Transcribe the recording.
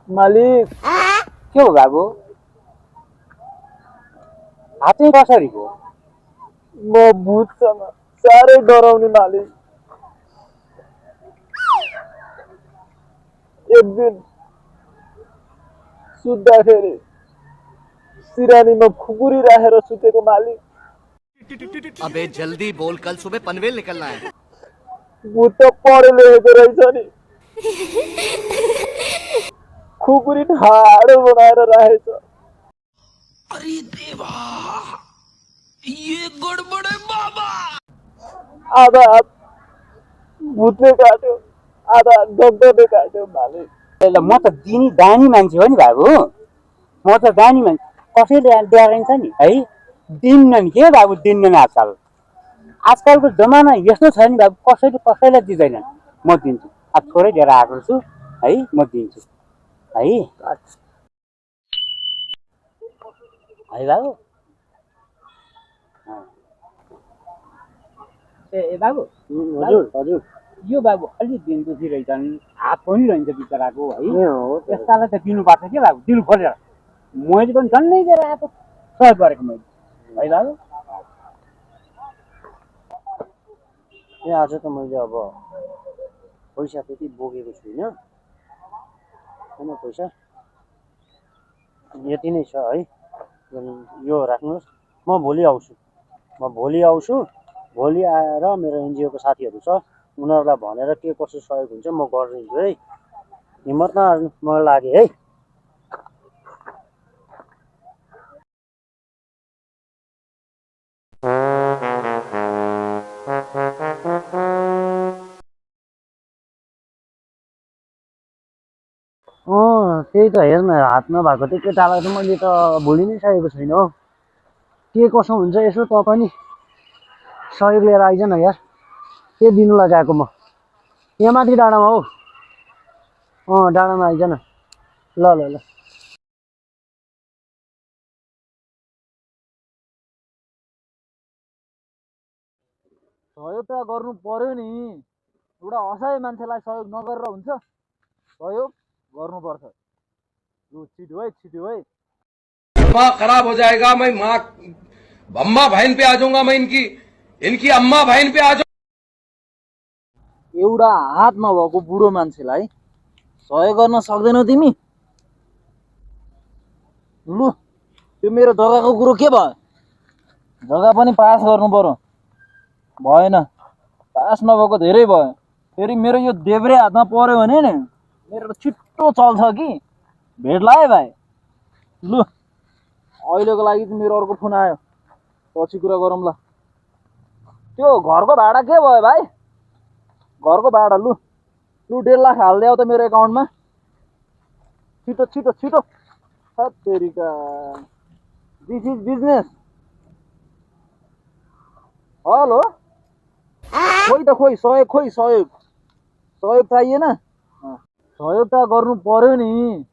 मालिक के हो बाबु हात चाहिँ कसरीको म भूतसँग साह्रै डराउने मालिक। एक दिन सुत्दाखेरि सिरानीमा खुकुरी राखेर सुतेको मालिक। अबे जल्दी बोल, कल सुबह पनवेल निकलना है। भूत त पढे लेखेको रहेछ नि। खुकुरी ठाडो बनाएर राखेछ। अरे देवा, ये गड़बड़ है बाबा। आधा हात भूतले काट्यो, आधा हात डक्टरले काट्यो मालिक। ल म त दिनी दानी मान्छे हो नि बाबु म त दानी मान्छे कसैले डराइन्छ नि है दिन्नन् के बाबु दिन्नन् आजकलको जमाना यस्तो छ नि बाबु कसैले कसैलाई दिँदैनन् म दिन्छु अब थोरै लिएर आएको छु है म दिन्छु है है बाबु ए बाबु हजुर हजुर यो बाबु अलि दिनको रहेछन् हात पनि रहन्छ बिचराको है यस्तालाई त दिनुपर्छ के बाबु दिनु खोजेर मैले पनि झन्डै दिएर आएको सहयोग गरेको मैले है बाबु ए आज त मैले अब पैसा त्यति बोकेको छुइनँ हैन पैसा यति नै छ है यो राख्नुहोस् म भोलि आउँछु भोलि आएर मेरो एनजिओको साथीहरू छ उनीहरूलाई भनेर के कसो सहयोग हुन्छ म गरिदिन्छु है हिम्मत नहार्नु मलाई लाग्यो है त्यही त हेर्न हात नभएको त्यो केटालाई त मैले त भोलि नै सकेको छैन हौ के कसो हुन्छ यसो त पनि सहयोग लिएर आइज न यार के दिनु लगाएको म यहाँ माथि डाँडामा हौ डाँडामा आइज न ल ल ल सहयोग त गर्नु पर्यो नि। एउटा असहाय मान्छेलाई सहयोग नगरेर हुन्छ? सहयोग गर्नुपर्छ। लु छिटो है छिटो है। दिमाग खराब हो जाएगा। मैं माँ अम्मा बहन पे आ जाऊंगा। मैं इनकी इनकी अम्मा बहन पे आ जाऊंगा। एउटा हात नभएको बुढो मान्छेलाई सहयोग गर्न सक्दैनौ तिमी? लु त्यो मेरो जग्गाको कुरो के भयो? जग्गा पनि पास गर्नु पर्यो। भएन, पास नभएको धेरै भयो। फेरि मेरो यो देब्रे हातमा पर्यो भने नि मेरो छिट्टो चल्छ कि भेट्ला है भाइ। लु अहिलेको लागि चाहिँ मेरो अर्को फोन आयो, पछि कुरा गरौँला। त्यो घरको भाडा के भयो भाइ? घरको भाडा लु लु 1.5 लाख हालिदेऊ त मेरो एकाउन्टमा। छिटो छिटो छिटो। तेरिका, दिस इज बिजनेस। हेलो, खोइ त खोइ सहयोग, खोइ सहयोग सहयोग चाहिएन? सहयोग त गर्नु पर्यो नि।